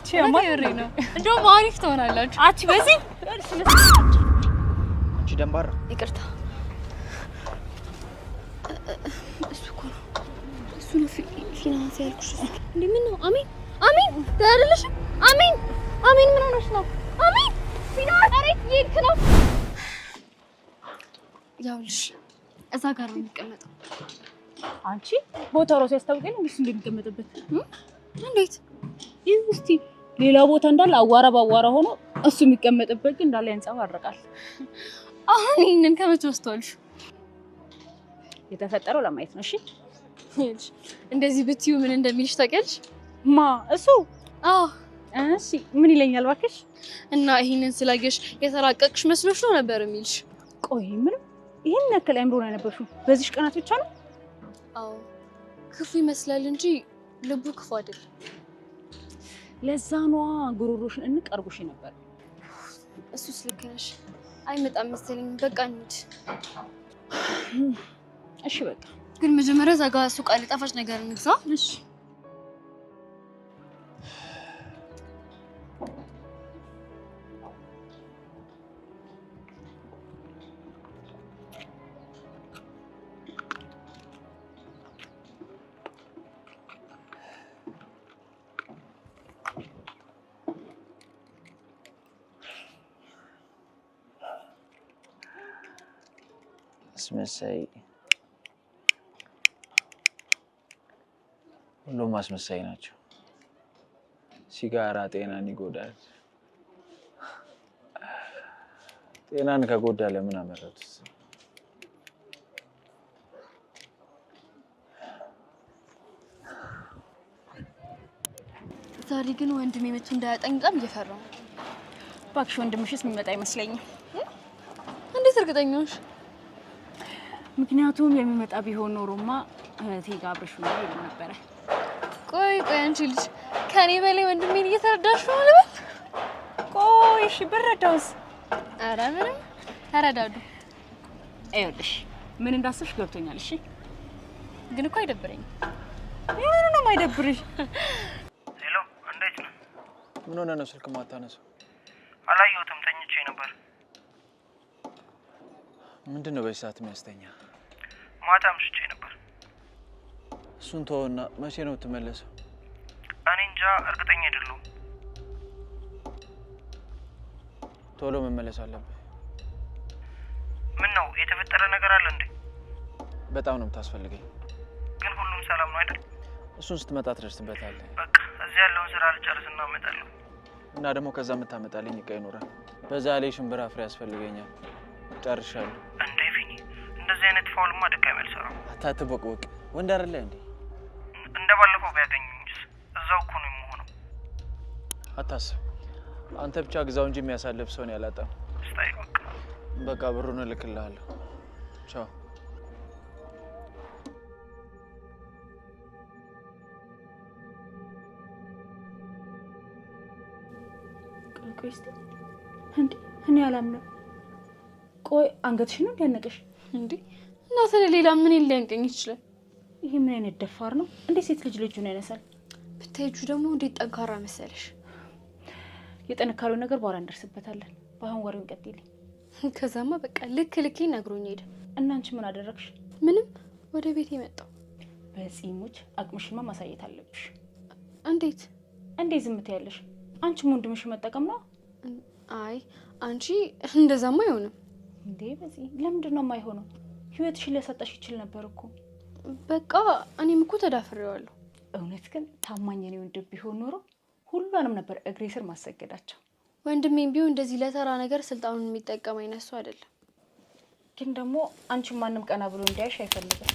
ቺያማሪ ነው እንደው አሪፍ ትሆናላችሁ አቺ በዚህ አንቺ ደንባራ ይቅርታ እሱ ነው ፊናንስ ያልኩሽ እንዴ ምን ነው አሚን ታደለሽ አሚን ምን ሆነሽ ነው አሚን ፊናንስ አሬት ይልክ ነው ያውልሽ እዛ ጋር ነው የሚቀመጠው አንቺ ቦታው ራሱ ያስታውቀኝ ነው እንደሚቀመጥበት እንዴት እስቲ ሌላ ቦታ እንዳለ አዋራ ባዋራ ሆኖ እሱ የሚቀመጥበት ግን እንዳለ ያንጸባርቃል አሁን ይሄንን ከመቼ ወስቷልሽ የተፈጠረው ለማየት ነው እሺ እንደዚህ ብትዩ ምን እንደሚልሽ ታውቂያለሽ ማ እሱ እሺ ምን ይለኛል እባክሽ እና ይሄንን ስላየሽ የተራቀቅሽ መስሎሽ ነው ነበር የሚልሽ ቆይ ምን ይሄን ያክል አይምሮ ነው የነበርሽው በዚህ ቀናት ብቻ ነው አዎ ክፉ ይመስላል እንጂ ልቡ ክፉ አይደለም ለዛ ነው ጉሮሮሽን እንቀርቡሽ ነበር እሱስ ልክ ነሽ አይመጣም መሰለኝ በቃ እንሂድ እሺ በቃ ግን መጀመሪያ ዛጋ ሱቅ አለ ጣፋጭ ነገር እንግዛ እሺ አስመሳይ ሁሉም አስመሳይ ናቸው። ሲጋራ ጤናን ይጎዳል። ጤናን ከጎዳ ለምን አመረቱት? ዛሬ ግን ወንድሜ መጥቶ እንዳያጠኝ በጣም እየፈራሁ ነው። እባክሽ ወንድምሽስ የሚመጣ አይመስለኝም። እንዴት እርግጠኛ ነሽ? ምክንያቱም የሚመጣ ቢሆን ኖሮማ እህቴ ጋር አብረሽ ነው ይል ነበር። ቆይ አንቺ ልጅ ከኔ በላይ ወንድሜን እየተረዳሽ ነው ልበል? ቆይ እሺ ብረዳውስ? ኧረ ምንም ተረዳዱ። አይወድሽ ምን እንዳስብሽ ገብቶኛል። እሺ ግን እኮ አይደብረኝም። ምን ነው የማይደብርሽ? ሄሎ እንዴት ነው? ምን ሆነ ነው ስልክ ማታነሳው? አላየሁትም ተኝቼ ነበር። ምንድነው በዚህ ሰዓት የሚያስተኛ? ማታ ምሽቼ ነበር። እሱን ተወውና መቼ ነው የምትመለሰው? እኔ እንጃ እርግጠኛ አይደለሁም። ቶሎ መመለስ አለብህ። ምን ነው የተፈጠረ ነገር አለ እንዴ? በጣም ነው የምታስፈልገኝ። ግን ሁሉም ሰላም ነው አይደል? እሱን ስትመጣ ትደርስበታለህ። በቃ እዚህ ያለውን ስራ ልጨርስና እመጣለሁ። እና ደግሞ ከዛ የምታመጣልኝ እቃ ይኖራል። በዛ ላይ ሽምብራ ፍሬ ያስፈልገኛል። ጨርሻለሁ። እንዴ ፊኒ እንደዚህ አይነት ፋውልማ ድጋሚ አልሰራም። አታትቦቅቦቅ ወንድ አይደለ እንዴ? እንደባለፈው ቢያገኙኝስ? እዛው እኮ ነው የምሆነው። አታስብ። አንተ ብቻ ግዛው እንጂ የሚያሳልፍ ሰው ነው ያላጣው። ስታይ በቃ ብሩን እልክልሃለሁ። ቻው። ቆይስቲ እንዴ እኔ አላምነው። ቆይ አንገትሽ ነው ያነቀሽ እንዴ? እና ስለሌላ ምን ሊያንቀኝ ይችላል? ይሄ ምን አይነት ደፋር ነው? እንዴ ሴት ልጅ ልጁን ያነሳል? ብታይጁ ደግሞ እንዴት ጠንካራ መሰለሽ። የጠነካሪው ነገር በኋላ እንደርስበታለን። ባሁን ወሬውን ቀጥይልኝ። ከዛማ በቃ ልክ ነግሮኝ ሄደ። እና አንቺ ምን አደረግሽ? ምንም ወደ ቤት የመጣው በጺሙች አቅምሽማ ማሳየት አለብሽ። እንዴት ዝም ትያለሽ? አንቺም ወንድምሽ መጠቀም ነው። አይ አንቺ እንደዛማ አይሆንም እንዴ። በዚህ ለምንድን ነው የማይሆነው? ህይወትሽን ሊያሳጣሽ ይችል ነበር እኮ። በቃ እኔም እኮ ተዳፍሬዋለሁ። እውነት ግን ታማኝ ነው ወንድም ቢሆን ኖሮ ሁሉንም ነበር እግሬ ስር ማሰገዳቸው። ወንድሜም ቢሆን እንደዚህ ለተራ ነገር ስልጣኑን የሚጠቀም አይነሱ አይደለም። ግን ደግሞ አንቺ ማንም ቀና ብሎ እንዲያይሽ አይፈልግም።